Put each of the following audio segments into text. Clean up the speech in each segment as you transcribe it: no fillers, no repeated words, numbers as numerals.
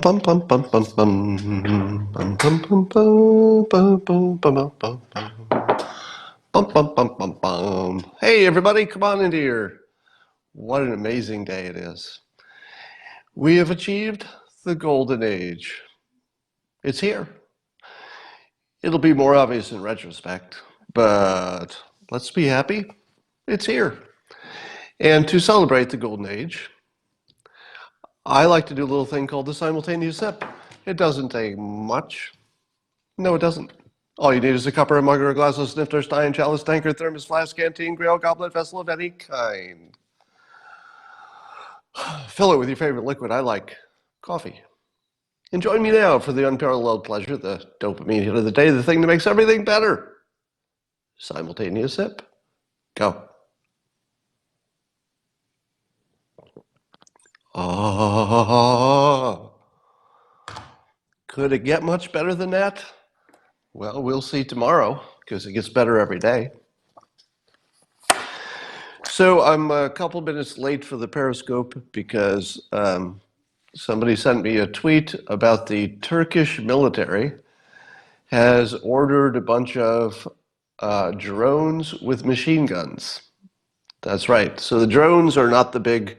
Bum bum bum bum bum bum bum bum bum bum bum bum bum bum bum bum bum bum. Hey everybody, come on into here. What an amazing day it is. We have achieved the golden age. It's here. It'll be more obvious in retrospect, but let's be happy. It's here. And to celebrate the golden age, I like to do a little thing called the simultaneous sip. It doesn't take much. No, it doesn't. All you need is a cup or a mug or a glass of snifter, stein, chalice, tankard, thermos, flask, canteen, grill, goblet, vessel of any kind. Fill it with your favorite liquid. I like coffee. And join me now for the unparalleled pleasure, the dopamine hit of the day, the thing that makes everything better. Simultaneous sip. Go. Ah. Could it get much better than that? Well, we'll see tomorrow, because it gets better every day. So I'm a couple minutes late for the Periscope because somebody sent me a tweet about the Turkish military has ordered a bunch of drones with machine guns. That's right. So the drones are not the big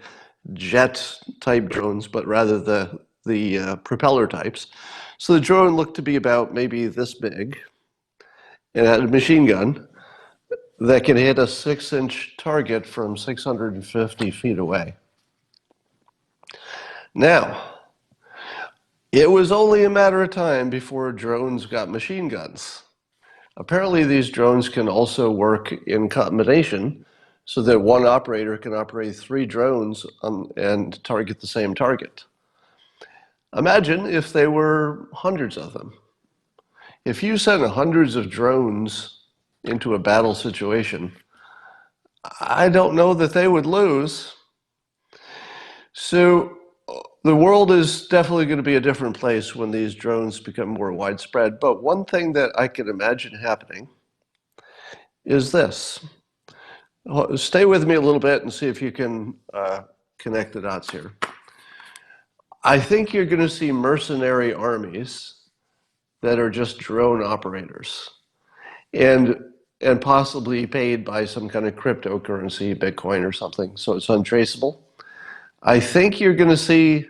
jet type drones, but rather the propeller types. So the drone looked to be about maybe this big and had a machine gun that can hit a 6-inch target from 650 feet away. Now, it was only a matter of time before drones got machine guns. Apparently, these drones can also work in combination so that one operator can operate 3 drones and target the same target. Imagine if there were hundreds of them. If you sent hundreds of drones into a battle situation, I don't know that they would lose. So the world is definitely going to be a different place when these drones become more widespread. But one thing that I can imagine happening is this. Stay with me a little bit and see if you can connect the dots here. I think you're going to see mercenary armies that are just drone operators and possibly paid by some kind of cryptocurrency, Bitcoin or something, so it's untraceable. I think you're going to see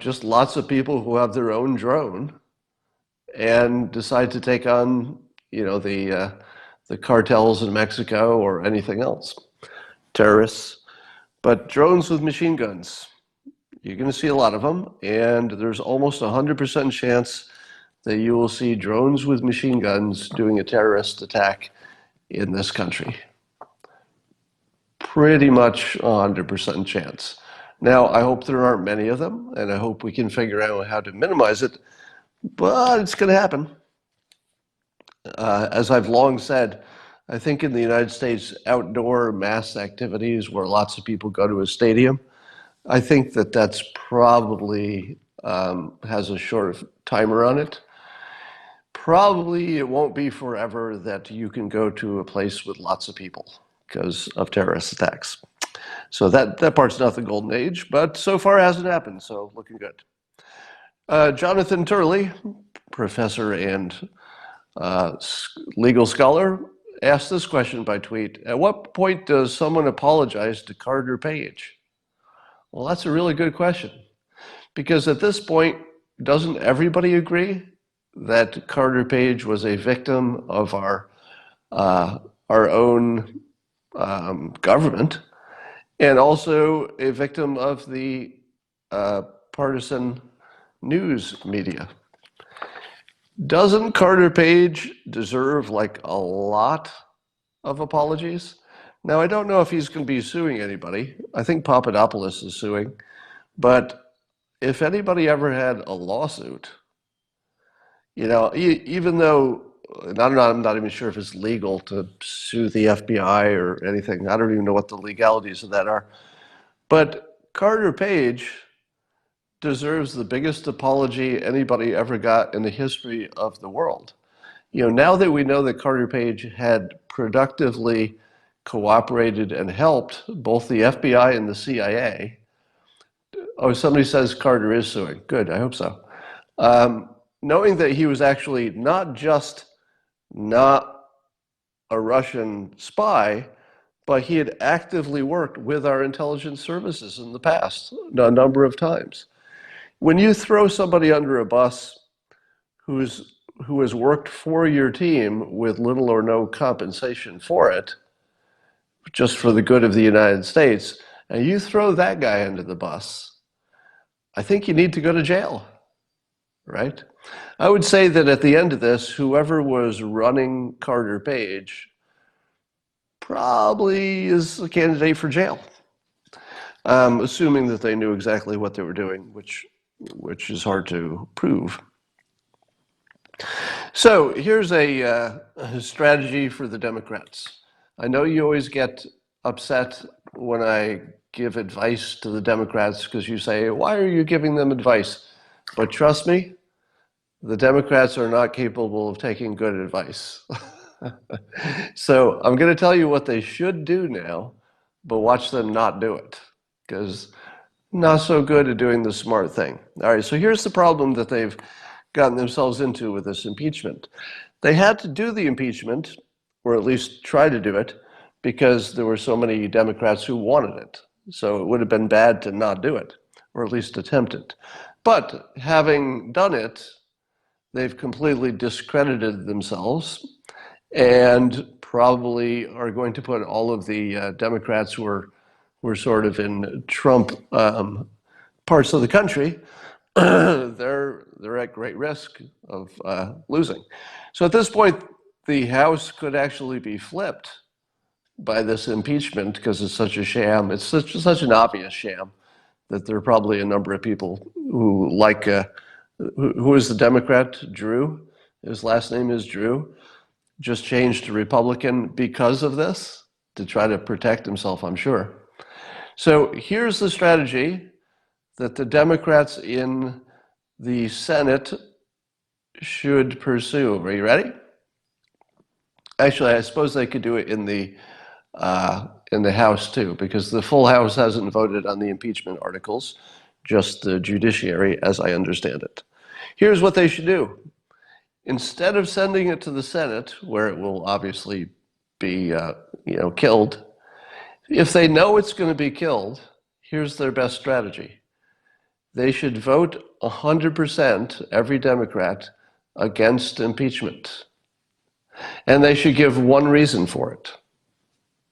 just lots of people who have their own drone and decide to take on, the cartels in Mexico or anything else, terrorists. But drones with machine guns, you're going to see a lot of them, and there's almost 100% chance that you will see drones with machine guns doing a terrorist attack in this country. Pretty much 100% chance. Now, I hope there aren't many of them, and I hope we can figure out how to minimize it, but it's going to happen. As I've long said, I think in the United States, outdoor mass activities where lots of people go to a stadium, I think that that's probably has a short timer on it. Probably it won't be forever that you can go to a place with lots of people because of terrorist attacks. So that part's not the golden age, but so far it hasn't happened, so looking good. Jonathan Turley, professor and legal scholar, asked this question by tweet. At what point does someone apologize to Carter Page? Well, that's a really good question. Because at this point, doesn't everybody agree that Carter Page was a victim of our own government, and also a victim of the partisan news media? Doesn't Carter Page deserve like a lot of apologies? Now, I don't know if he's going to be suing anybody. I think Papadopoulos is suing. But if anybody ever had a lawsuit, even though I'm not even sure if it's legal to sue the FBI or anything. I don't even know what the legalities of that are. But Carter Page deserves the biggest apology anybody ever got in the history of the world. Now that we know that Carter Page had productively cooperated and helped both the FBI and the CIA Oh, somebody says Carter is suing. Good, I hope so. Knowing that he was actually not just not a Russian spy, but he had actively worked with our intelligence services in the past a number of times. When you throw somebody under a bus who has worked for your team with little or no compensation for it, just for the good of the United States, and you throw that guy under the bus, I think you need to go to jail, right? I would say that at the end of this, whoever was running Carter Page probably is a candidate for jail, assuming that they knew exactly what they were doing, which is hard to prove. So here's a strategy for the Democrats. I know you always get upset when I give advice to the Democrats because you say, why are you giving them advice? But trust me, the Democrats are not capable of taking good advice. So I'm going to tell you what they should do now, but watch them not do it, because not so good at doing the smart thing. All right, so here's the problem that they've gotten themselves into with this impeachment. They had to do the impeachment, or at least try to do it, because there were so many Democrats who wanted it. So it would have been bad to not do it, or at least attempt it. But having done it, they've completely discredited themselves and probably are going to put all of the Democrats who were sort of in Trump parts of the country, they're at great risk of losing. So at this point, the House could actually be flipped by this impeachment because it's such a sham. It's such an obvious sham that there are probably a number of people who like, who is the Democrat? Drew? His last name is Drew. Just changed to Republican because of this, to try to protect himself, I'm sure. So here's the strategy that the Democrats in the Senate should pursue. Are you ready? Actually, I suppose they could do it in the House too, because the full House hasn't voted on the impeachment articles, just the judiciary, as I understand it. Here's what they should do. Instead of sending it to the Senate, where it will obviously be killed, if they know it's going to be killed, here's their best strategy. They should vote 100%, every Democrat, against impeachment. And they should give one reason for it.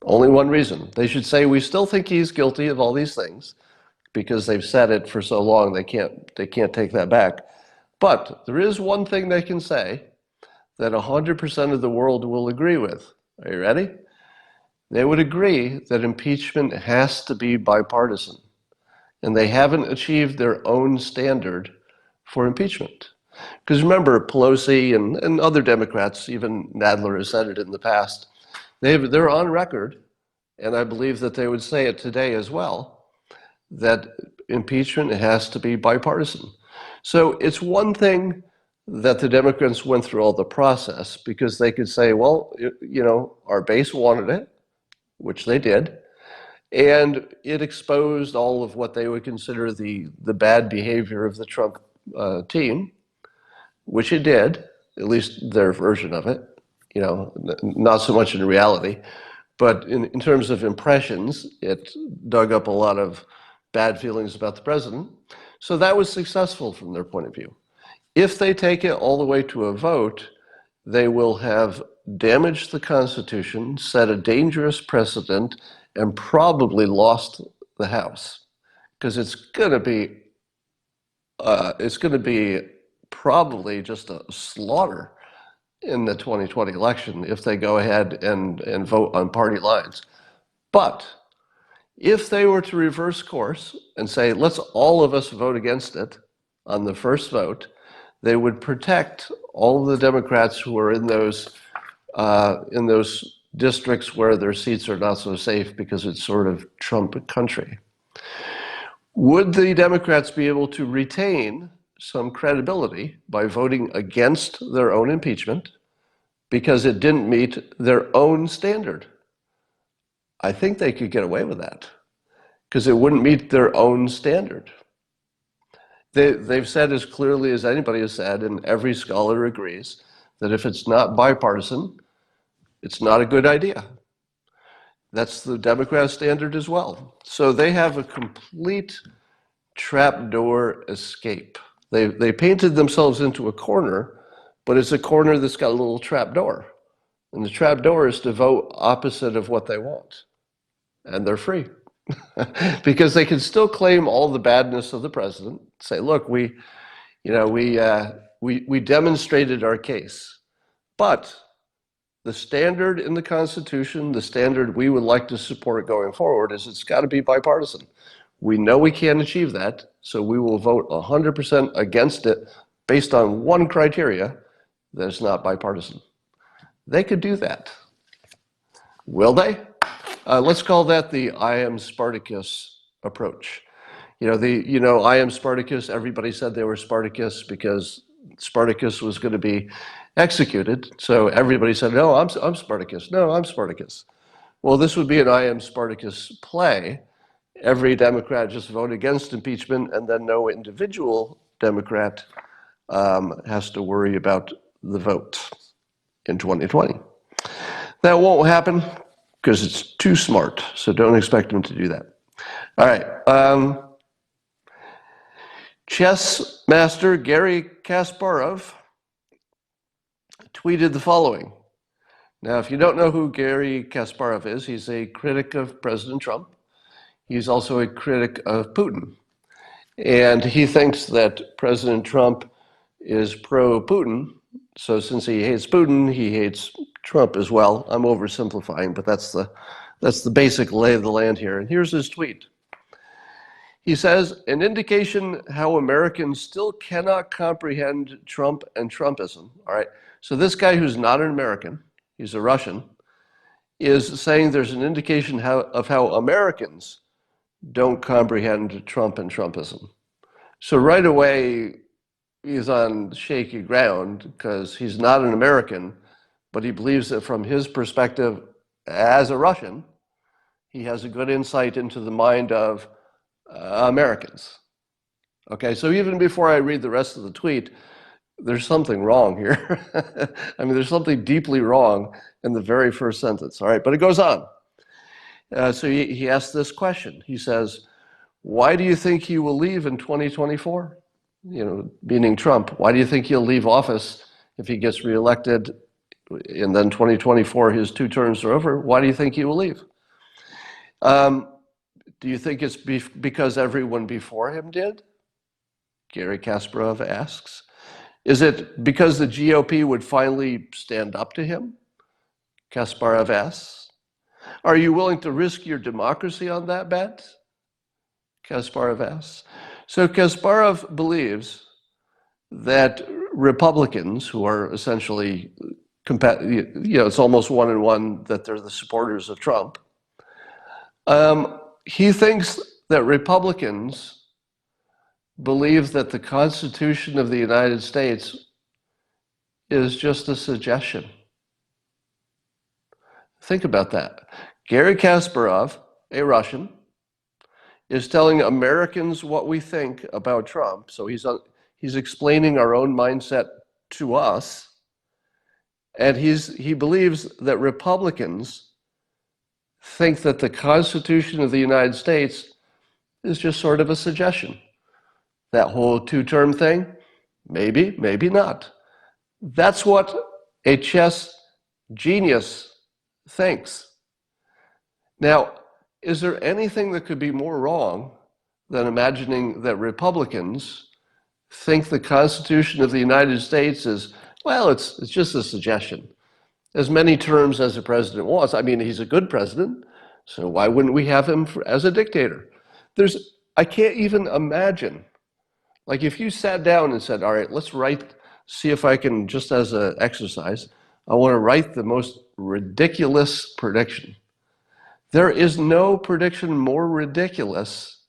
Only one reason. They should say, we still think he's guilty of all these things, because they've said it for so long they can't take that back. But there is one thing they can say that 100% of the world will agree with. Are you ready? They would agree that impeachment has to be bipartisan. And they haven't achieved their own standard for impeachment. Because remember, Pelosi and other Democrats, even Nadler has said it in the past, they're on record, and I believe that they would say it today as well, that impeachment has to be bipartisan. So it's one thing that the Democrats went through all the process because they could say, well, our base wanted it, which they did, and it exposed all of what they would consider the bad behavior of the Trump team, which it did, at least their version of it, not so much in reality. But in terms of impressions, it dug up a lot of bad feelings about the president. So that was successful from their point of view. If they take it all the way to a vote, they will have damaged the Constitution, set a dangerous precedent, and probably lost the House. Because it's going to be probably just a slaughter in the 2020 election if they go ahead and vote on party lines. But if they were to reverse course and say, let's all of us vote against it on the first vote, they would protect all of the Democrats who are in those districts where their seats are not so safe because it's sort of Trump country. Would the Democrats be able to retain some credibility by voting against their own impeachment because it didn't meet their own standard? I think they could get away with that. because it wouldn't meet their own standard. They've said as clearly as anybody has said, and every scholar agrees, that if it's not bipartisan, it's not a good idea. That's the Democrat standard as well. So they have a complete trapdoor escape. They painted themselves into a corner, but it's a corner that's got a little trapdoor. And the trapdoor is to vote opposite of what they want. And they're free. Because they can still claim all the badness of the president. Say, look, we demonstrated our case. But the standard in the Constitution, the standard we would like to support going forward, is it's got to be bipartisan. We know we can't achieve that, so we will vote 100% against it based on one criteria, that it's not bipartisan. They could do that. Will they? Let's call that the I am Spartacus approach. I am Spartacus, everybody said they were Spartacus because Spartacus was going to be executed. So everybody said, no, I'm Spartacus. No, I'm Spartacus. Well, this would be an I am Spartacus play. Every Democrat just vote against impeachment, and then no individual Democrat has to worry about the vote in 2020. That won't happen because it's too smart, so don't expect them to do that. All right. Chess master Garry Kasparov tweeted the following. Now, if you don't know who Garry Kasparov is, he's a critic of President Trump. He's also a critic of Putin. And he thinks that President Trump is pro-Putin. So since he hates Putin, he hates Trump as well. I'm oversimplifying, but that's the basic lay of the land here. And here's his tweet. He says, an indication how Americans still cannot comprehend Trump and Trumpism. All right. So this guy who's not an American, he's a Russian, is saying there's an indication of how Americans don't comprehend Trump and Trumpism. So right away, he's on shaky ground because he's not an American, but he believes that from his perspective as a Russian, he has a good insight into the mind of Americans. Okay, so even before I read the rest of the tweet, there's something wrong here. I mean, there's something deeply wrong in the very first sentence. All right, but it goes on. So he asks this question. He says, why do you think he will leave in 2024? Meaning Trump. Why do you think he'll leave office if he gets reelected and then 2024, his 2 terms are over? Why do you think he will leave? Do you think it's because everyone before him did? Garry Kasparov asks. Is it because the GOP would finally stand up to him? Kasparov asks. Are you willing to risk your democracy on that bet? Kasparov asks. So Kasparov believes that Republicans, who are essentially, it's almost 1-1 that they're the supporters of Trump, he thinks that Republicans believe that the Constitution of the United States is just a suggestion. Think about that. Garry Kasparov, a Russian, is telling Americans what we think about Trump. So he's explaining our own mindset to us. And he believes that Republicans think that the Constitution of the United States is just sort of a suggestion. That whole 2-term thing, maybe, maybe not. That's what a chess genius thinks. Now, is there anything that could be more wrong than imagining that Republicans think the Constitution of the United States is, well, it's just a suggestion. As many terms as the president wants. I mean, he's a good president, so why wouldn't we have him as a dictator? I can't even imagine, like if you sat down and said, all right, let's see if I can, just as an exercise, I want to write the most ridiculous prediction. There is no prediction more ridiculous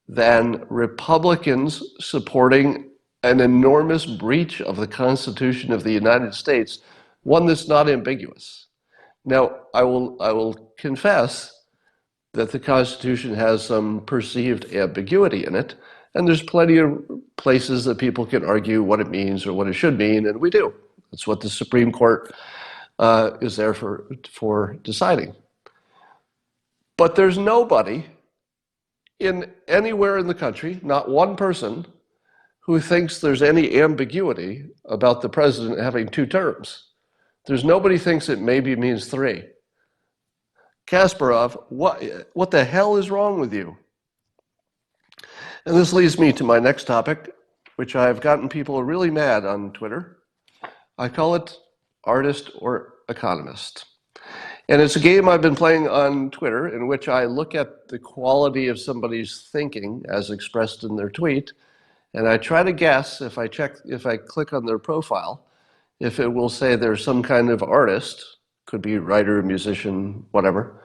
than Republicans supporting an enormous breach of the Constitution of the United States, one that's not ambiguous. Now, I will confess that the Constitution has some perceived ambiguity in it, and there's plenty of places that people can argue what it means or what it should mean, and we do. That's what the Supreme Court is there for deciding. But there's nobody anywhere in the country, not one person, who thinks there's any ambiguity about the president having 2 terms. There's nobody thinks it maybe means 3. Kasparov, what the hell is wrong with you? And this leads me to my next topic, which I've gotten people really mad on Twitter. I call it artist or economist. And it's a game I've been playing on Twitter in which I look at the quality of somebody's thinking as expressed in their tweet, and I try to guess if I click on their profile, if it will say they're some kind of artist, could be writer, musician, whatever,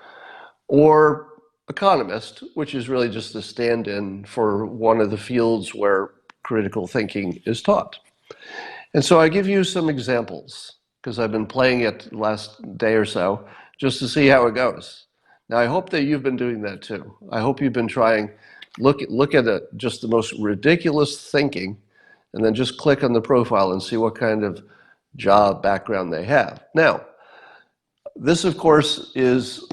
or economist, which is really just a stand-in for one of the fields where critical thinking is taught. And so I give you some examples, because I've been playing it the last day or so, just to see how it goes. Now, I hope that you've been doing that too. I hope you've been trying, look at just the most ridiculous thinking, and then just click on the profile and see what kind of job background they have. Now, this, of course, is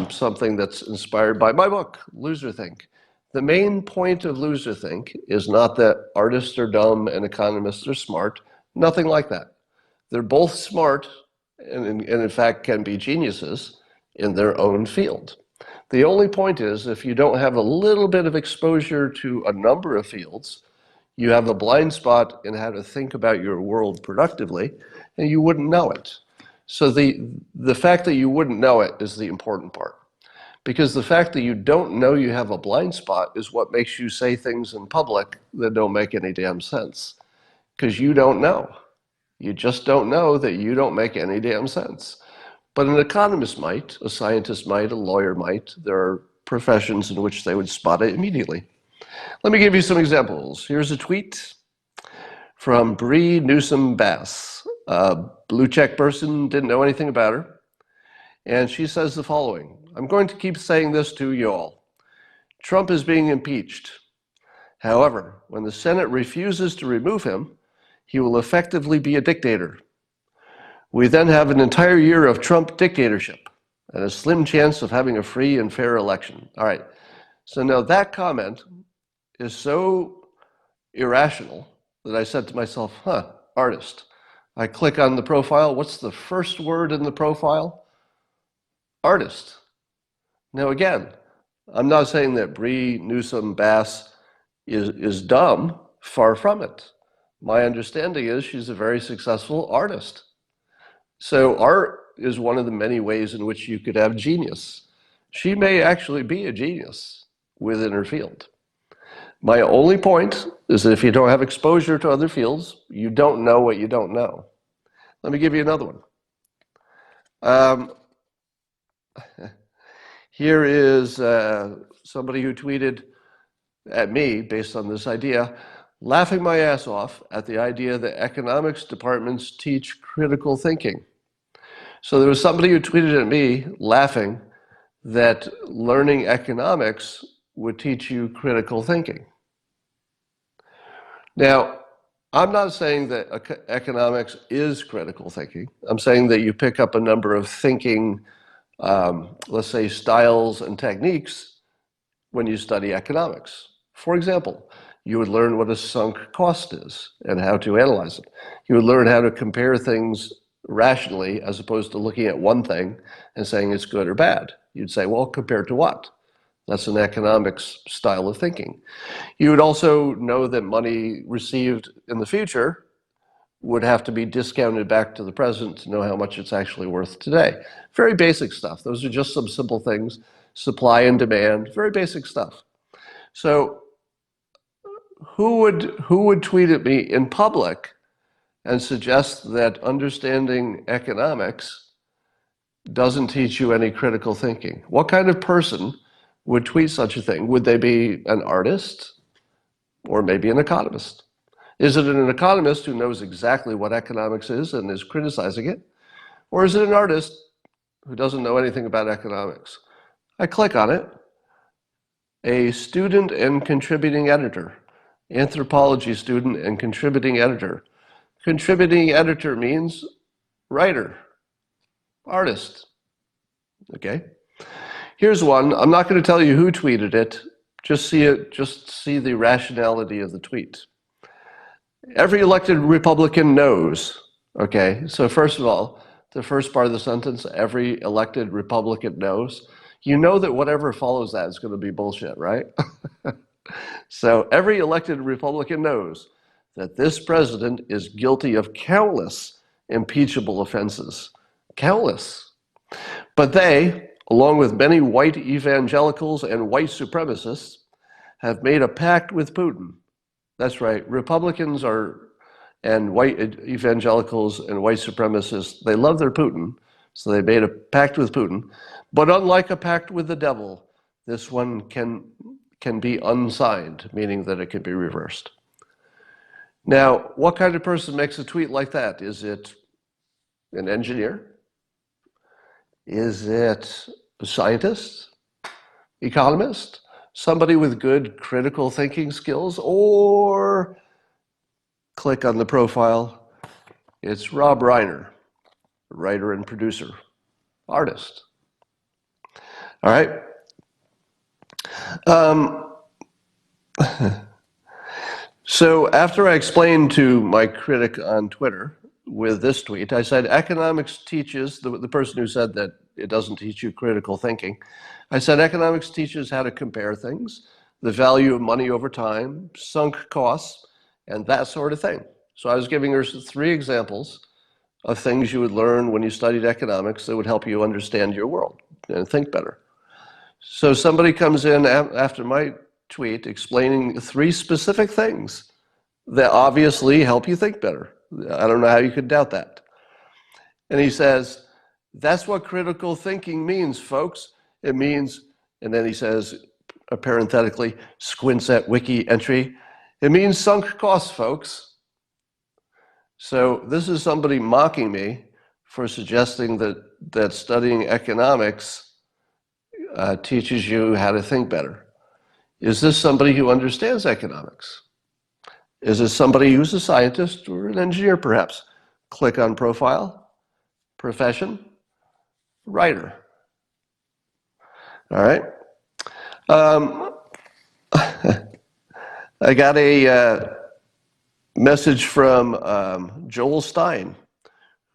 something that's inspired by my book, Loserthink. The main point of Loserthink is not that artists are dumb and economists are smart. Nothing like that. They're both smart and in fact can be geniuses in their own field. The only point is, if you don't have a little bit of exposure to a number of fields, you have a blind spot in how to think about your world productively, and you wouldn't know it. So the fact that you wouldn't know it is the important part. Because the fact that you don't know you have a blind spot is what makes you say things in public that don't make any damn sense. Because you don't know. You just don't know that you don't make any damn sense. But an economist might, a scientist might, a lawyer might. There are professions in which they would spot it immediately. Let me give you some examples. Here's a tweet from Bree Newsom Bass. A blue check person, didn't know anything about her. And she says the following: I'm going to keep saying this to you all. Trump is being impeached. However, when the Senate refuses to remove him, he will effectively be a dictator. We then have an entire year of Trump dictatorship and a slim chance of having a free and fair election. All right. So now that comment is so irrational that I said to myself, artist. I click on the profile. What's the first word in the profile? Artist. Now again, I'm not saying that Bree Newsom Bass is dumb. Far from it. My understanding is she's a very successful artist. So art is one of the many ways in which you could have genius. She may actually be a genius within her field. My only point is that if you don't have exposure to other fields, you don't know what you don't know. Let me give you another one. Here is somebody who tweeted at me based on this idea, laughing my ass off at the idea that economics departments teach critical thinking. So there was somebody who tweeted at me laughing that learning economics would teach you critical thinking. Now, I'm not saying that economics is critical thinking. I'm saying that you pick up a number of thinking, let's say, styles and techniques when you study economics. For example, you would learn what a sunk cost is and how to analyze it. You would learn how to compare things rationally as opposed to looking at one thing and saying it's good or bad. You'd say, well, compared to what? That's an economics style of thinking. You would also know that money received in the future would have to be discounted back to the present to know how much it's actually worth today. Very basic stuff. Those are just some simple things. Supply and demand, very basic stuff. So who would tweet at me in public and suggest that understanding economics doesn't teach you any critical thinking? What kind of person would tweet such a thing? Would they be an artist or maybe an economist? Is it an economist who knows exactly what economics is and is criticizing it? Or is it an artist who doesn't know anything about economics? I click on it. A student and contributing editor. Anthropology student and contributing editor. Contributing editor means writer, artist. Okay? Here's one. I'm not going to tell you who tweeted it. Just see the rationality of the tweet. Every elected Republican knows. Okay, so first of all, the first part of the sentence, every elected Republican knows. You know that whatever follows that is going to be bullshit, right? So every elected Republican knows that this president is guilty of countless impeachable offenses. Countless. But they, along with many white evangelicals and white supremacists, have made a pact with Putin. That's right, Republicans and white evangelicals and white supremacists, they love their Putin, so they made a pact with Putin. But unlike a pact with the devil, this one can be unsigned, meaning that it can be reversed. Now, what kind of person makes a tweet like that? Is it an engineer? Is it a scientist? Economist? Somebody with good critical thinking skills? Or click on the profile. It's Rob Reiner, writer and producer, artist. All right. So after I explained to my critic on Twitter with this tweet, I said, economics teaches, the person who said that it doesn't teach you critical thinking, I said, economics teaches how to compare things, the value of money over time, sunk costs, and that sort of thing. So I was giving her 3 examples of things you would learn when you studied economics that would help you understand your world and think better. So somebody comes in after my tweet explaining 3 specific things that obviously help you think better. I don't know how you could doubt that. And he says, that's what critical thinking means, folks. It means, and then he says, parenthetically, squints at wiki entry, it means sunk costs, folks. So this is somebody mocking me for suggesting that studying economics teaches you how to think better. Is this somebody who understands economics? Is this somebody who's a scientist or an engineer, perhaps? Click on profile, profession, writer. All right. I got a message from Joel Stein,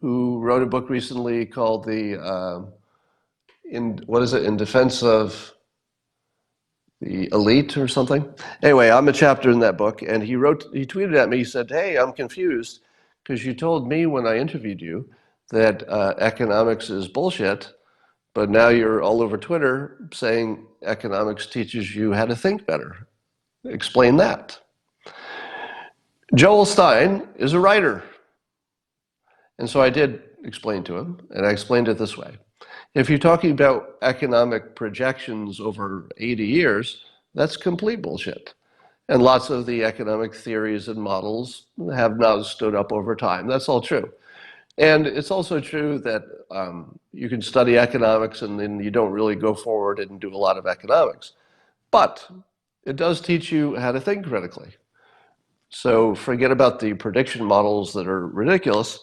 who wrote a book recently called In Defense of the Elite or something. Anyway, I'm a chapter in that book, and he tweeted at me, he said, hey, I'm confused because you told me when I interviewed you that economics is bullshit, but now you're all over Twitter saying economics teaches you how to think better. Explain that. Joel Stein is a writer. And so I did explain to him, and I explained it this way. If you're talking about economic projections over 80 years, that's complete bullshit. And lots of the economic theories and models have not stood up over time. That's all true. And it's also true that you can study economics and then you don't really go forward and do a lot of economics. But it does teach you how to think critically. So forget about the prediction models that are ridiculous.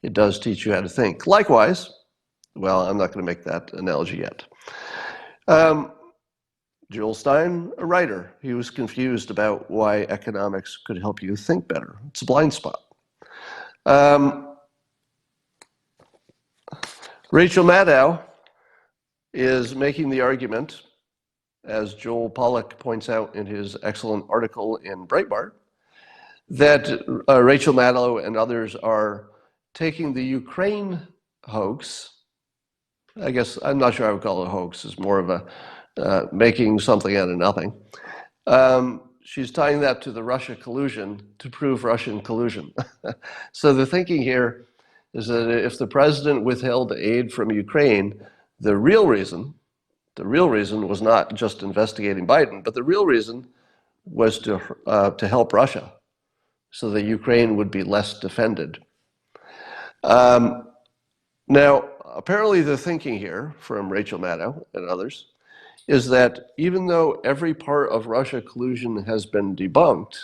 It does teach you how to think. Likewise, well, I'm not going to make that analogy yet. Joel Stein, a writer, he was confused about why economics could help you think better. It's a blind spot. Rachel Maddow is making the argument, as Joel Pollack points out in his excellent article in Breitbart, that Rachel Maddow and others are taking the Ukraine hoax. I guess I'm not sure I would call it a hoax. It's more of a making something out of nothing. She's tying that to the Russia collusion to prove Russian collusion. So the thinking here is that if the president withheld aid from Ukraine, the real reason was not just investigating Biden, but the real reason was to help Russia, so that Ukraine would be less defended. Now, apparently the thinking here from Rachel Maddow and others is that even though every part of Russia collusion has been debunked,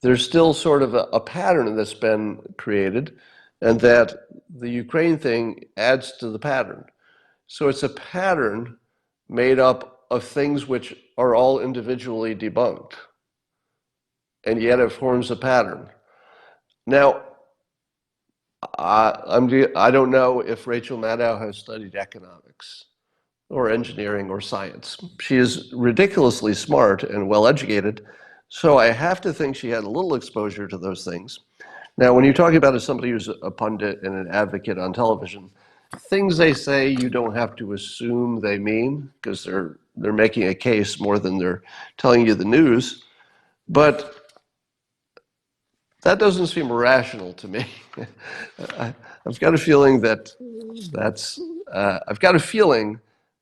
there's still sort of a pattern that's been created, and that the Ukraine thing adds to the pattern. So it's a pattern made up of things which are all individually debunked, and yet it forms a pattern. Now, I don't know if Rachel Maddow has studied economics or engineering or science. She is ridiculously smart and well-educated, so I have to think she had a little exposure to those things. Now, when you're talking about somebody who's a pundit and an advocate on television, things they say you don't have to assume they mean, because they're making a case more than they're telling you the news. But that doesn't seem rational to me. I've got a feeling that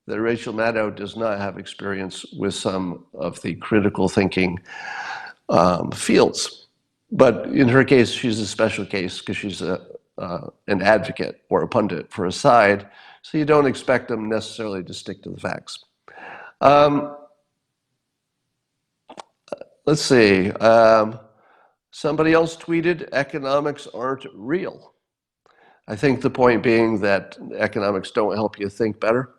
Rachel Maddow does not have experience with some of the critical thinking fields. But in her case, she's a special case because she's an advocate or a pundit for a side, so you don't expect them necessarily to stick to the facts. Let's see. Somebody else tweeted, economics aren't real. I think the point being that economics don't help you think better.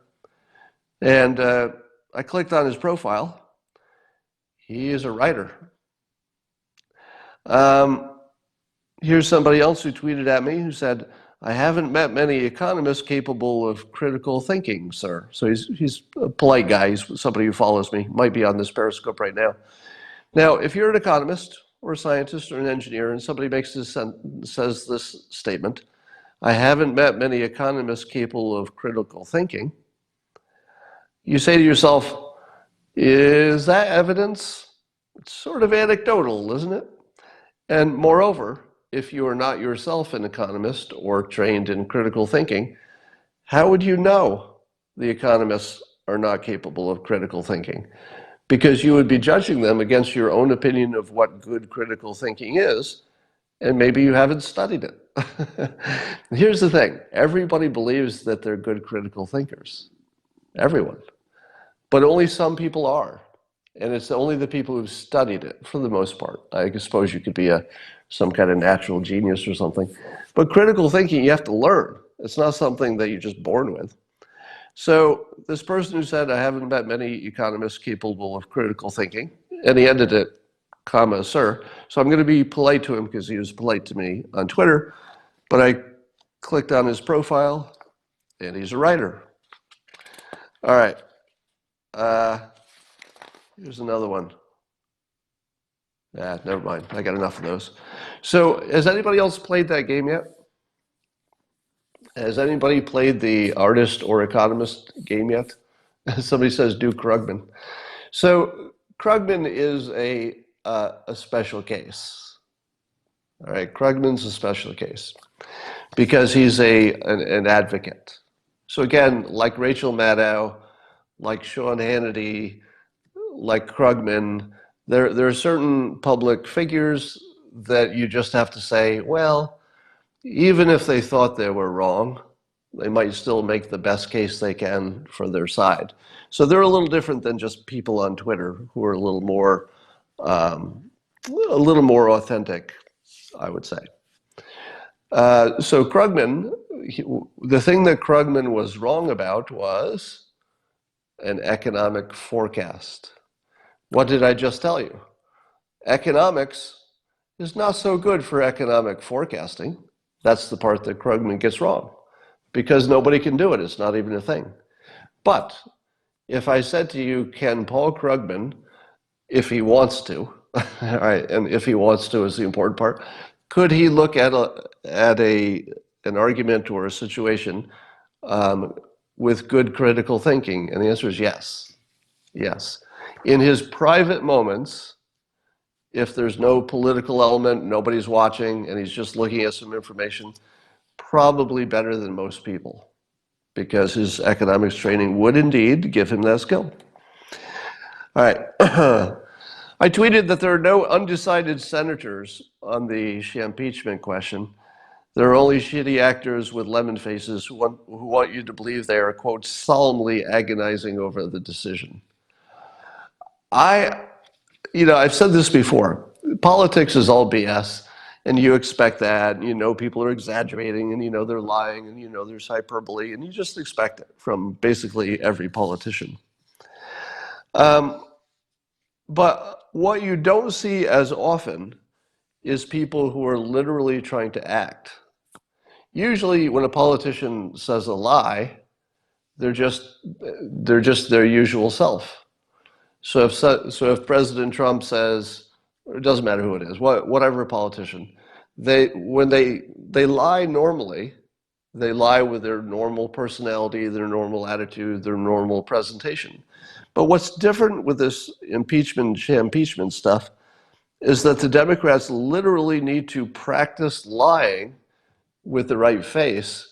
And I clicked on his profile. He is a writer. Here's somebody else who tweeted at me who said, I haven't met many economists capable of critical thinking, sir. So he's a polite guy. He's somebody who follows me. Might be on this Periscope right now. Now, if you're an economist or a scientist or an engineer and somebody says this statement, I haven't met many economists capable of critical thinking, you say to yourself, is that evidence? It's sort of anecdotal, isn't it? And moreover, if you are not yourself an economist or trained in critical thinking, how would you know the economists are not capable of critical thinking? Because you would be judging them against your own opinion of what good critical thinking is, and maybe you haven't studied it. Here's the thing. Everybody believes that they're good critical thinkers. Everyone. But only some people are. And it's only the people who've studied it, for the most part. I suppose you could be some kind of natural genius or something. But critical thinking, you have to learn. It's not something that you're just born with. So this person who said, I haven't met many economists capable of critical thinking, and he ended it, comma, sir. So I'm going to be polite to him because he was polite to me on Twitter, but I clicked on his profile, and he's a writer. All right. Here's another one. Never mind. I got enough of those. So has anybody else played that game yet? Has anybody played the artist or economist game yet? Somebody says do Krugman. So Krugman is a special case. All right, Krugman's a special case because he's an advocate. So again, like Rachel Maddow, like Sean Hannity, like Krugman, there are certain public figures that you just have to say, well, even if they thought they were wrong, they might still make the best case they can for their side. So they're a little different than just people on Twitter who are a little more authentic, I would say. So Krugman, the thing that Krugman was wrong about was an economic forecast. What did I just tell you? Economics is not so good for economic forecasting. That's the part that Krugman gets wrong, because nobody can do it. It's not even a thing. But if I said to you, can Paul Krugman, if he wants to, all right, and if he wants to is the important part, could he look at an argument or a situation with good critical thinking? And the answer is yes. Yes. In his private moments, if there's no political element, nobody's watching, and he's just looking at some information, probably better than most people, because his economics training would indeed give him that skill. All right. I tweeted that there are no undecided senators on the Shampeachment question. There are only shitty actors with lemon faces who want you to believe they are, quote, solemnly agonizing over the decision. I've said this before. Politics is all BS, and you expect that. And people are exaggerating, and they're lying, and there's hyperbole, and you just expect it from basically every politician. But what you don't see as often is people who are literally trying to act. Usually, when a politician says a lie, they're just their usual self. So if President Trump says, it doesn't matter who it is, whatever politician, when they lie normally, they lie with their normal personality, their normal attitude, their normal presentation. But what's different with this impeachment, Shampeachment stuff is that the Democrats literally need to practice lying with the right face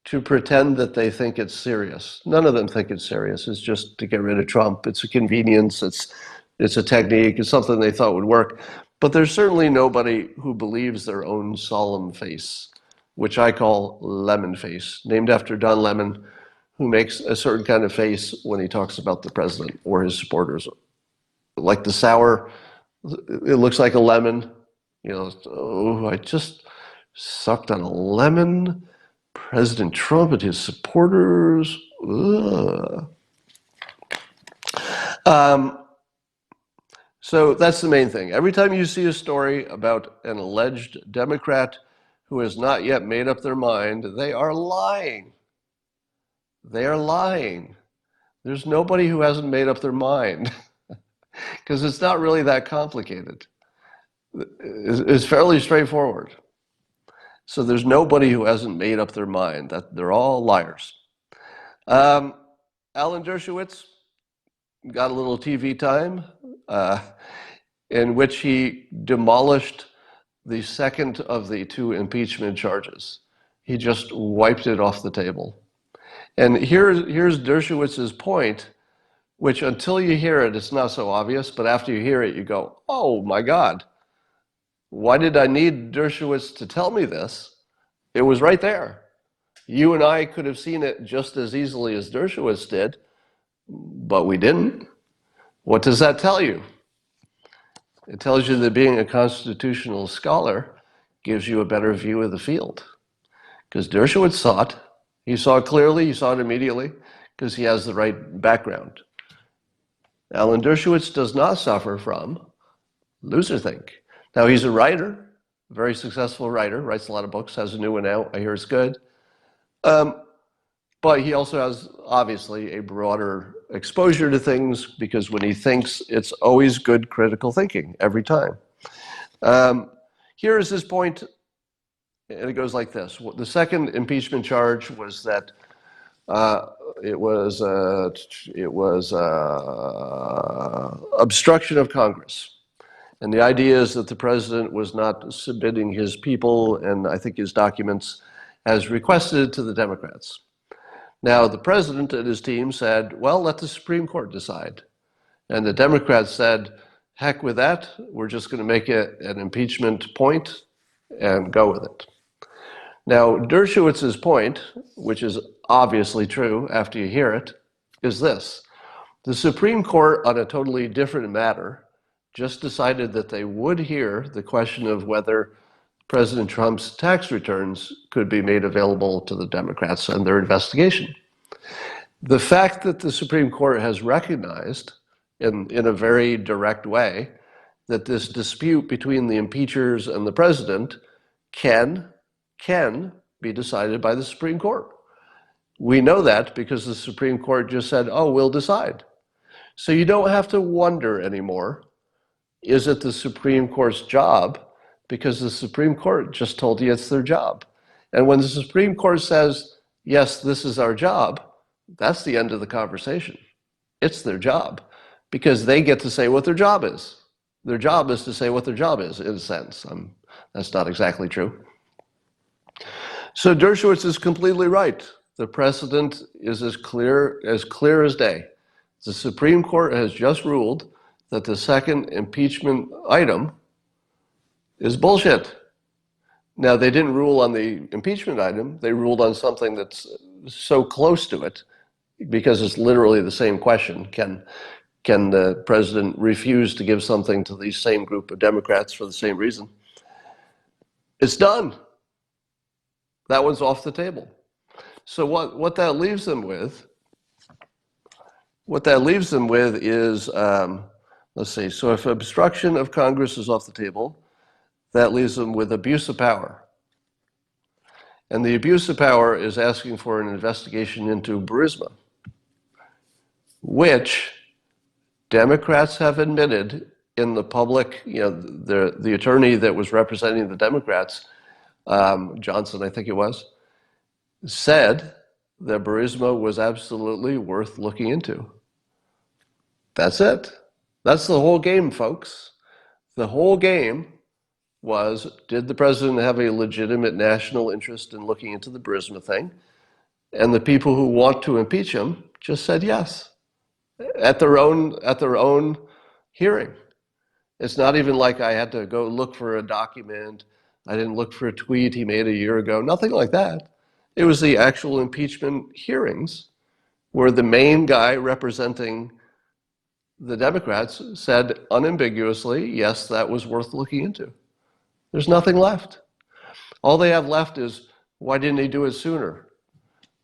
to pretend that they think it's serious. None of them think it's serious. It's just to get rid of Trump. It's a convenience. It's a technique. It's something they thought would work. But there's certainly nobody who believes their own solemn face, which I call lemon face, named after Don Lemon, who makes a certain kind of face when he talks about the president or his supporters. Like the sour, it looks like a lemon. Oh, I just sucked on a lemon. President Trump and his supporters. So that's the main thing. Every time you see a story about an alleged Democrat who has not yet made up their mind, they are lying. They are lying. There's nobody who hasn't made up their mind because it's not really that complicated. It's fairly straightforward. So there's nobody who hasn't made up their mind. That they're all liars. Alan Dershowitz got a little TV time in which he demolished the second of the two impeachment charges. He just wiped it off the table. And here's Dershowitz's point, which until you hear it, it's not so obvious, but after you hear it, you go, oh my God, why did I need Dershowitz to tell me this? It was right there. You and I could have seen it just as easily as Dershowitz did, but we didn't. What does that tell you? It tells you that being a constitutional scholar gives you a better view of the field. Because Dershowitz saw it. He saw it clearly, he saw it immediately, because he has the right background. Alan Dershowitz does not suffer from loserthink. Now, he's a writer, a very successful writer, writes a lot of books, has a new one out, I hear it's good. But he also has, obviously, a broader exposure to things, because when he thinks, it's always good critical thinking, every time. Here is his point, and it goes like this. The second impeachment charge was that it was obstruction of Congress. And the idea is that the president was not submitting his people and I think his documents as requested to the Democrats. Now, the president and his team said, well, let the Supreme Court decide. And the Democrats said, heck with that. We're just going to make it an impeachment point and go with it. Now, Dershowitz's point, which is obviously true after you hear it, is this. The Supreme Court, on a totally different matter, just decided that they would hear the question of whether President Trump's tax returns could be made available to the Democrats and their investigation. The fact that the Supreme Court has recognized, in a very direct way, that this dispute between the impeachers and the president can be decided by the Supreme Court. We know that because the Supreme Court just said, oh, we'll decide. So you don't have to wonder anymore, is it the Supreme Court's job? Because the Supreme Court just told you it's their job. And when the Supreme Court says, yes, this is our job, that's the end of the conversation. It's their job because they get to say what their job is. Their job is to say what their job is, in a sense. That's not exactly true. So Dershowitz is completely right. The precedent is as clear as day. The Supreme Court has just ruled that the second impeachment item is bullshit. Now, they didn't rule on the impeachment item. They ruled on something that's so close to it because it's literally the same question. Can the president refuse to give something to the same group of Democrats for the same reason? It's done. That one's off the table. So what that leaves them with, is, let's see, so if obstruction of Congress is off the table, that leaves them with abuse of power. And the abuse of power is asking for an investigation into Burisma, which Democrats have admitted in the public, the attorney that was representing the Democrats, Johnson, I think it was, said that Burisma was absolutely worth looking into. That's it. That's the whole game, folks. The whole game was, did the president have a legitimate national interest in looking into the Burisma thing? And the people who want to impeach him just said yes at their own hearing. It's not even like I had to go look for a document. I didn't look for a tweet he made a year ago. Nothing like that. It was the actual impeachment hearings where the main guy representing the Democrats said unambiguously, yes, that was worth looking into. There's nothing left. All they have left is, why didn't he do it sooner?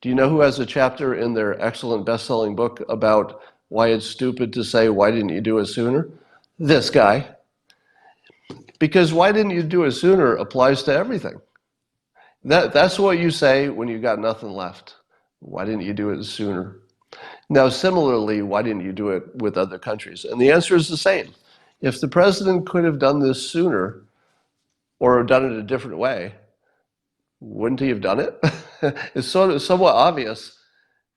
Do you know who has a chapter in their excellent best-selling book about why it's stupid to say, why didn't you do it sooner? This guy. Because why didn't you do it sooner applies to everything. That's what you say when you got nothing left. Why didn't you do it sooner? Now, similarly, why didn't you do it with other countries? And the answer is the same. If the president could have done this sooner or done it a different way, wouldn't he have done it? It's somewhat obvious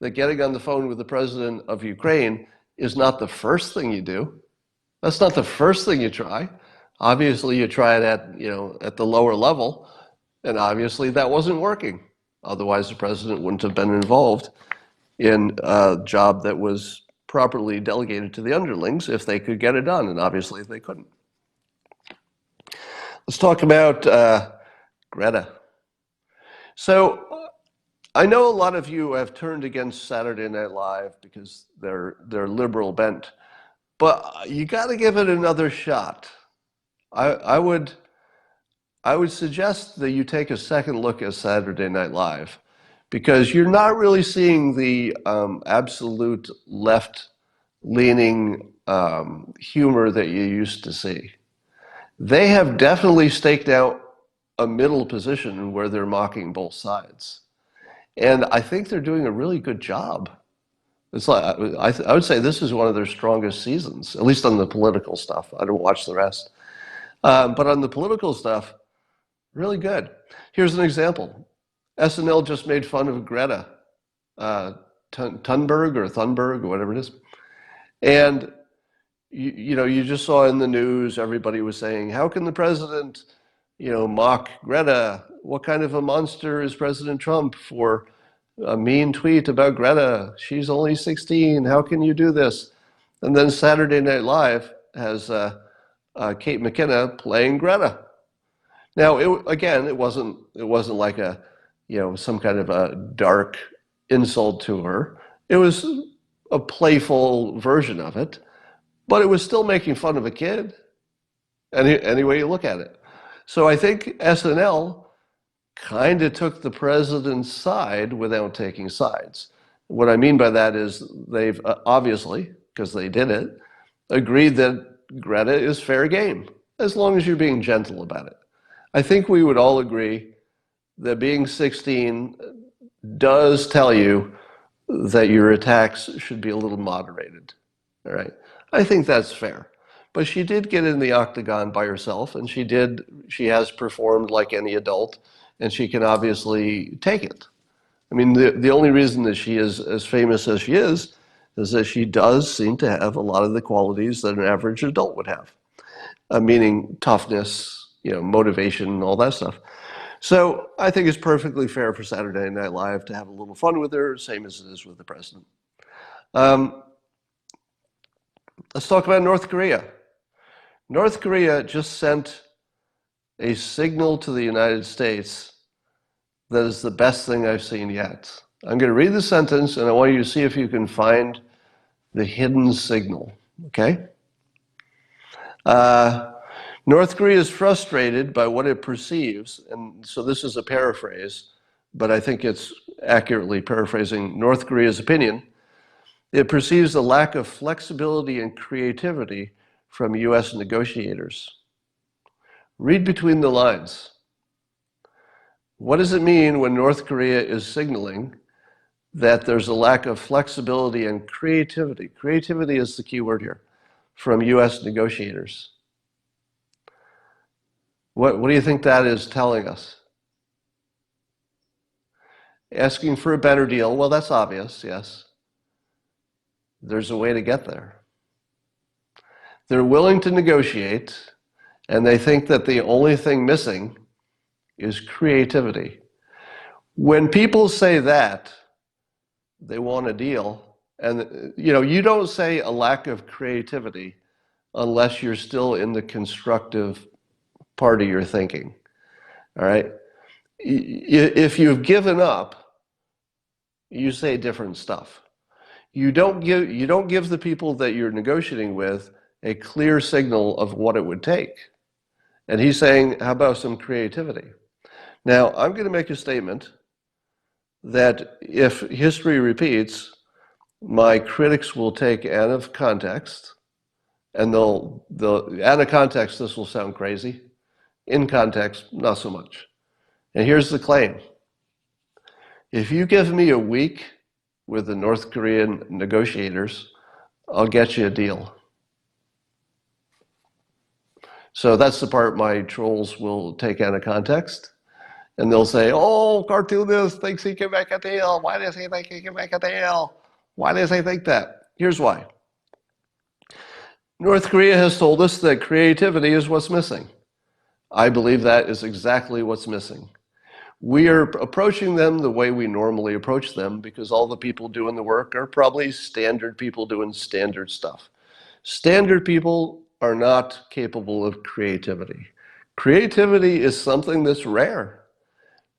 that getting on the phone with the president of Ukraine is not the first thing you do. That's not the first thing you try. Obviously, you try it at the lower level, and obviously that wasn't working. Otherwise, the president wouldn't have been involved in a job that was properly delegated to the underlings if they could get it done, and obviously they couldn't. Let's talk about Greta. So I know a lot of you have turned against Saturday Night Live because they're liberal bent, but you got to give it another shot. I would suggest that you take a second look at Saturday Night Live, because you're not really seeing the absolute left-leaning humor that you used to see. They have definitely staked out a middle position where they're mocking both sides. And I think they're doing a really good job. It's like, I would say this is one of their strongest seasons, at least on the political stuff. I don't watch the rest. But on the political stuff, really good. Here's an example. SNL just made fun of Greta Thunberg or whatever it is. And you just saw in the news, everybody was saying, how can the president, mock Greta? What kind of a monster is President Trump for a mean tweet about Greta? She's only 16. How can you do this? And then Saturday Night Live has Kate McKinnon playing Greta. Now, it wasn't like some kind of a dark insult to her. It was a playful version of it, but it was still making fun of a kid, any way you look at it. So I think SNL kind of took the president's side without taking sides. What I mean by that is they've obviously, because they did it, agreed that Greta is fair game, as long as you're being gentle about it. I think we would all agree that being 16 does tell you that your attacks should be a little moderated. All right, I think that's fair. But she did get in the octagon by herself, and she has performed like any adult, and she can obviously take it. I mean, the only reason that she is as famous as she is that she does seem to have a lot of the qualities that an average adult would have, meaning toughness, motivation, all that stuff. So I think it's perfectly fair for Saturday Night Live to have a little fun with her, same as it is with the president. Let's talk about North Korea. North Korea just sent a signal to the United States that is the best thing I've seen yet. I'm going to read the sentence, and I want you to see if you can find the hidden signal, okay? North Korea is frustrated by what it perceives, and so this is a paraphrase, but I think it's accurately paraphrasing North Korea's opinion. It perceives a lack of flexibility and creativity from US negotiators. Read between the lines. What does it mean when North Korea is signaling that there's a lack of flexibility and creativity? Creativity is the key word here, from US negotiators. What do you think that is telling us? Asking for a better deal, well, that's obvious, yes. There's a way to get there. They're willing to negotiate, and they think that the only thing missing is creativity. When people say that, they want a deal, and you don't say a lack of creativity unless you're still in the constructive part of your thinking, all right? If you've given up, you say different stuff. You don't give the people that you're negotiating with a clear signal of what it would take. And he's saying, how about some creativity? Now, I'm going to make a statement that if history repeats, my critics will take out of context, and they'll out of context, this will sound crazy. In context, not so much. And here's the claim. If you give me a week with the North Korean negotiators, I'll get you a deal. So that's the part my trolls will take out of context. And they'll say, oh, cartoonist thinks he can make a deal. Why does he think he can make a deal? Why does he think that? Here's why. North Korea has told us that creativity is what's missing. I believe that is exactly what's missing. We are approaching them the way we normally approach them because all the people doing the work are probably standard people doing standard stuff. Standard people are not capable of creativity. Creativity is something that's rare.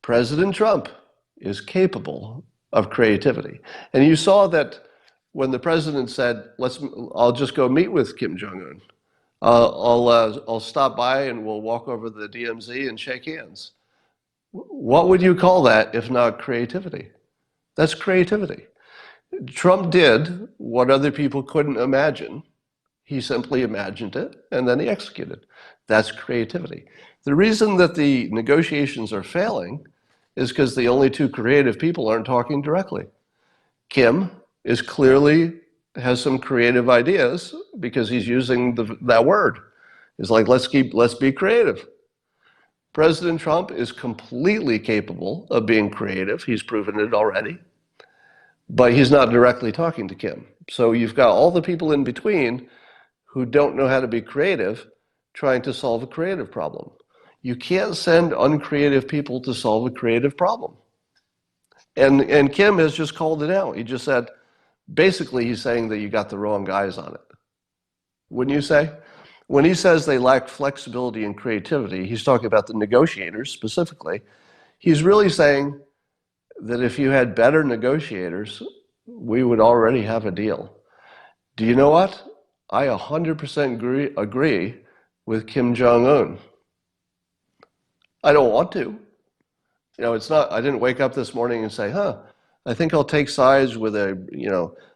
President Trump is capable of creativity. And you saw that when the president said, I'll just go meet with Kim Jong-un. I'll stop by and we'll walk over the DMZ and shake hands. What would you call that if not creativity? That's creativity. Trump did what other people couldn't imagine. He simply imagined it and then he executed. That's creativity. The reason that the negotiations are failing is because the only two creative people aren't talking directly. Kim is clearly has some creative ideas because he's using that word. It's like, let's be creative. President Trump is completely capable of being creative. He's proven it already. But he's not directly talking to Kim. So you've got all the people in between who don't know how to be creative trying to solve a creative problem. You can't send uncreative people to solve a creative problem. And Kim has just called it out. He just said, basically he's saying that you got the wrong guys on it. Wouldn't you say? When he says they lack flexibility and creativity, he's talking about the negotiators specifically. He's really saying that if you had better negotiators, we would already have a deal. Do you know what? I 100% agree with Kim Jong-un. I don't want to. It's not, I didn't wake up this morning and say, I think I'll take sides with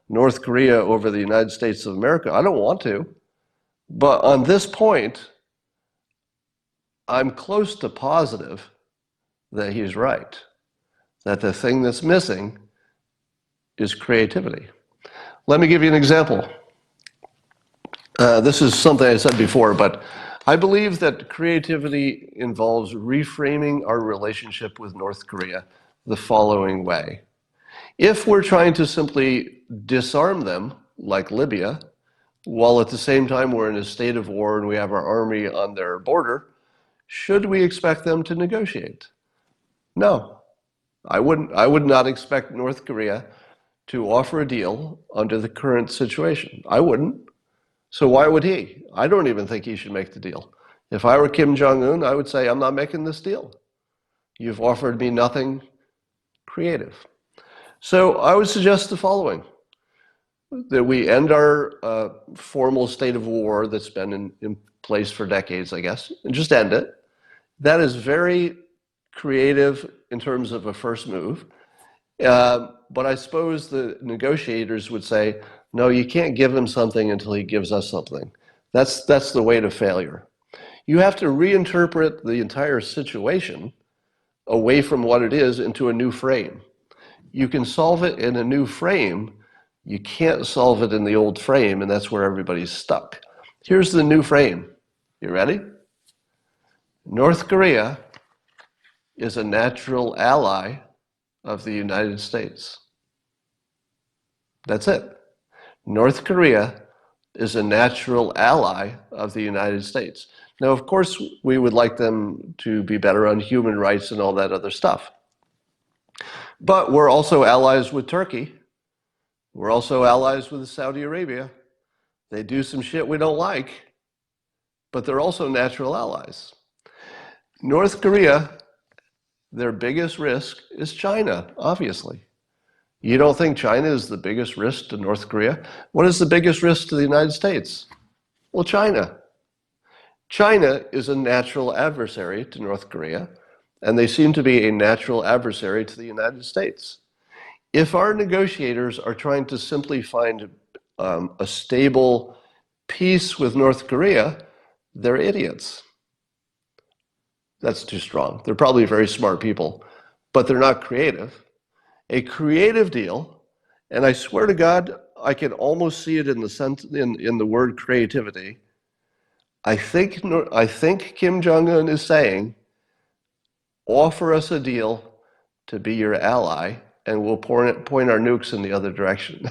North Korea over the United States of America. I don't want to. But on this point, I'm close to positive that he's right, that the thing that's missing is creativity. Let me give you an example. This is something I said before, but I believe that creativity involves reframing our relationship with North Korea the following way. If we're trying to simply disarm them, like Libya, while at the same time we're in a state of war and we have our army on their border, should we expect them to negotiate? No, I would not expect North Korea to offer a deal under the current situation. I wouldn't. So why would he? I don't even think he should make the deal. If I were Kim Jong-un, I would say, I'm not making this deal. You've offered me nothing creative. So I would suggest the following, that we end our formal state of war that's been in place for decades, I guess, and just end it. That is very creative in terms of a first move. But I suppose the negotiators would say, no, you can't give him something until he gives us something. That's the way to failure. You have to reinterpret the entire situation away from what it is into a new frame. You can solve it in a new frame. You can't solve it in the old frame, and that's where everybody's stuck. Here's the new frame. You ready? North Korea is a natural ally of the United States. That's it. North Korea is a natural ally of the United States. Now, of course, we would like them to be better on human rights and all that other stuff. But we're also allies with Turkey. We're also allies with Saudi Arabia. They do some shit we don't like, but they're also natural allies. North Korea, their biggest risk is China, obviously. You don't think China is the biggest risk to North Korea? What is the biggest risk to the United States? Well, China. China is a natural adversary to North Korea, and they seem to be a natural adversary to the United States. If our negotiators are trying to simply find a stable peace with North Korea, they're idiots. That's too strong. They're probably very smart people, but they're not creative. A creative deal, and I swear to God, I can almost see it in the word creativity. I think Kim Jong-un is saying, offer us a deal to be your ally, and we'll point our nukes in the other direction.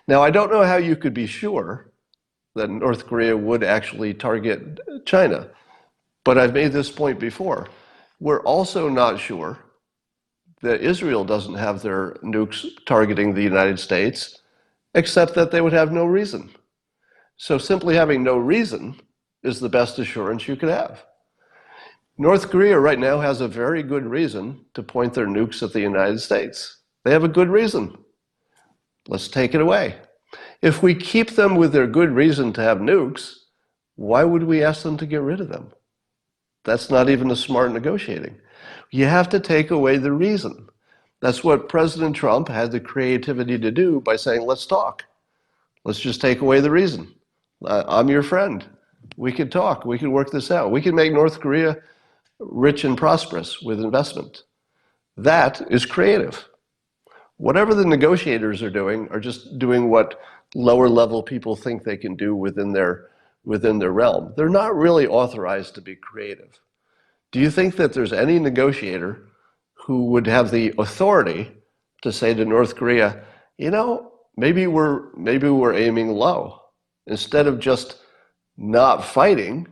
Now, I don't know how you could be sure that North Korea would actually target China, but I've made this point before. We're also not sure that Israel doesn't have their nukes targeting the United States, except that they would have no reason. So simply having no reason is the best assurance you could have. North Korea right now has a very good reason to point their nukes at the United States. They have a good reason. Let's take it away. If we keep them with their good reason to have nukes, why would we ask them to get rid of them? That's not even a smart negotiating. You have to take away the reason. That's what President Trump had the creativity to do by saying, let's talk. Let's just take away the reason. I'm your friend. We could talk. We could work this out. We can make North Korea rich and prosperous with investment. That is creative. Whatever the negotiators are just doing what lower level people think they can do within their realm. They're not really authorized to be creative. Do you think that there's any negotiator who would have the authority to say to North Korea, you know, maybe we're aiming low. Instead of just not fighting,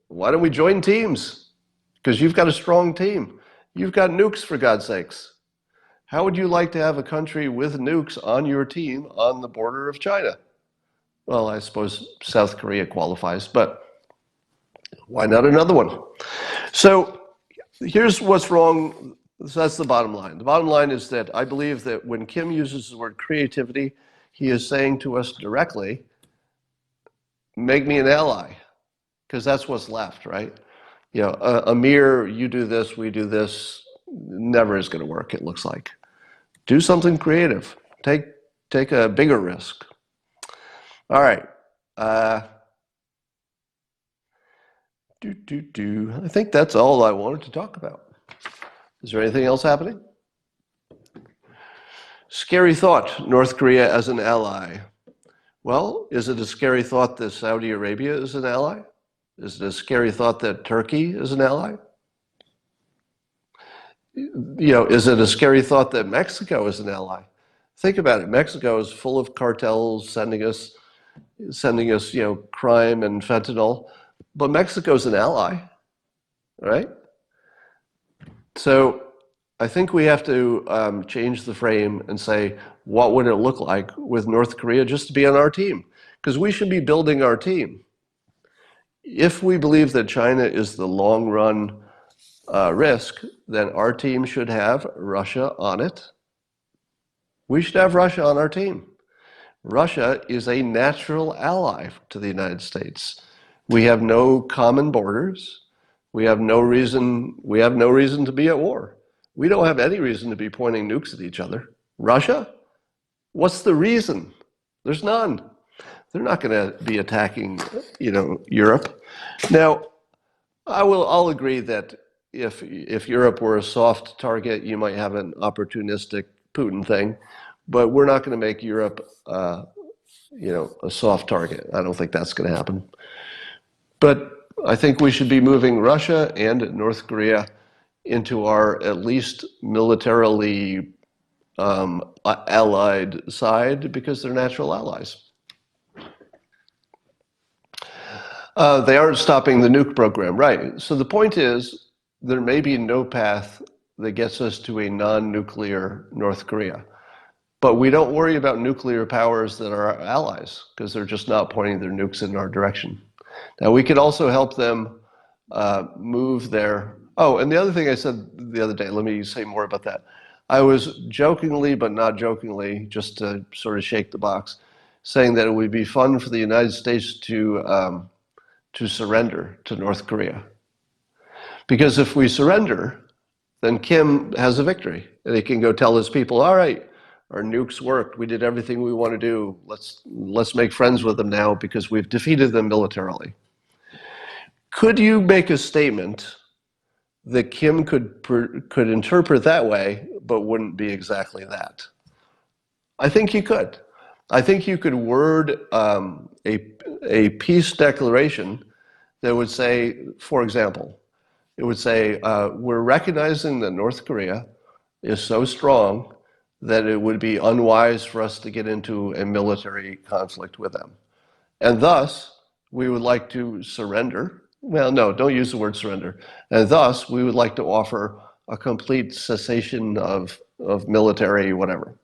why don't we join teams? Because you've got a strong team. You've got nukes, for God's sakes. How would you like to have a country with nukes on your team on the border of China? Well, I suppose South Korea qualifies, but why not another one? So here's what's wrong. So that's the bottom line. The bottom line is that I believe that when Kim uses the word creativity, he is saying to us directly, make me an ally, because that's what's left, right? You know, a mere you do this, we do this, never is going to work, it looks like. Do something creative. Take a bigger risk. All right. I think that's all I wanted to talk about. Is there anything else happening? Scary thought, North Korea as an ally. Well, is it a scary thought that Saudi Arabia is an ally? Is it a scary thought that Turkey is an ally? You know, is it a scary thought that Mexico is an ally? Think about it. Mexico is full of cartels sending us, you know, crime and fentanyl, but Mexico's an ally, right? So I think we have to change the frame and say, what would it look like with North Korea just to be on our team? Because we should be building our team. If we believe that China is the long-run risk, then our team should have Russia on it. We should have Russia on our team. Russia is a natural ally to the United States. We have no common borders. We have no reason to be at war. We don't have any reason to be pointing nukes at each other. Russia? What's the reason? There's none. They're not going to be attacking, Europe. Now, I'll agree that if Europe were a soft target, you might have an opportunistic Putin thing, but we're not going to make Europe, a soft target. I don't think that's going to happen. But I think we should be moving Russia and North Korea into our at least militarily allied side because they're natural allies. They aren't stopping the nuke program, right? So the point is, there may be no path that gets us to a non-nuclear North Korea. But we don't worry about nuclear powers that are our allies, because they're just not pointing their nukes in our direction. Now, we could also help them move their... Oh, and the other thing I said the other day, let me say more about that. I was jokingly, but not jokingly, just to sort of shake the box, saying that it would be fun for the United States to surrender to North Korea. Because if we surrender, then Kim has a victory. And he can go tell his people, all right, our nukes worked. We did everything we want to do. Let's make friends with them now because we've defeated them militarily. Could you make a statement that Kim could interpret that way, but wouldn't be exactly that? I think you could. I think you could word a peace declaration that would say, for example, it would say, we're recognizing that North Korea is so strong that it would be unwise for us to get into a military conflict with them. And thus, we would like to surrender. Well, no, don't use the word surrender. And thus, we would like to offer a complete cessation of military whatever.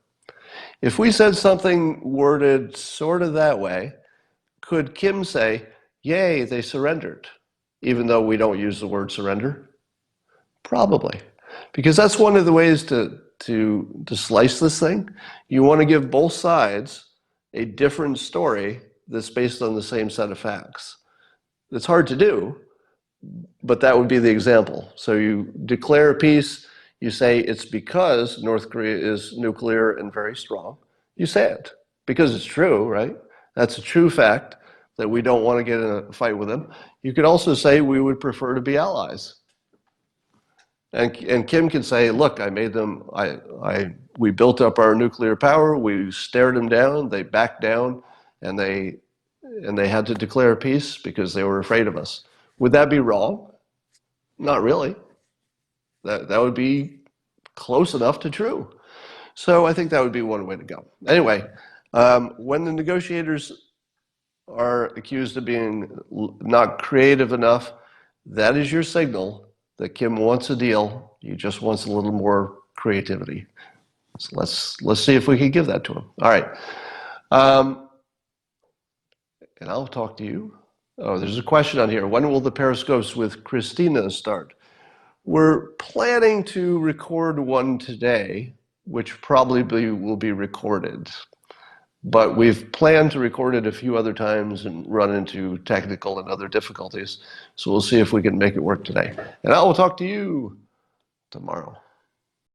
If we said something worded sort of that way, could Kim say, yay, they surrendered, even though we don't use the word surrender? Probably. Because that's one of the ways to slice this thing. You want to give both sides a different story that's based on the same set of facts. It's hard to do, but that would be the example. So you declare peace, you say it's because North Korea is nuclear and very strong. You say it, because it's true, right? That's a true fact that we don't want to get in a fight with them. You could also say we would prefer to be allies. And Kim can say, look, I made them, we built up our nuclear power, we stared them down, they backed down, and they had to declare peace because they were afraid of us. Would that be wrong? Not really. That would be close enough to true. So I think that would be one way to go. Anyway, when the negotiators are accused of being not creative enough, that is your signal that Kim wants a deal. He just wants a little more creativity. So let's see if we can give that to him. All right. And I'll talk to you. Oh, there's a question on here. When will the Periscopes with Christina start? We're planning to record one today, which probably will be recorded. But we've planned to record it a few other times and run into technical and other difficulties. So we'll see if we can make it work today. And I will talk to you tomorrow.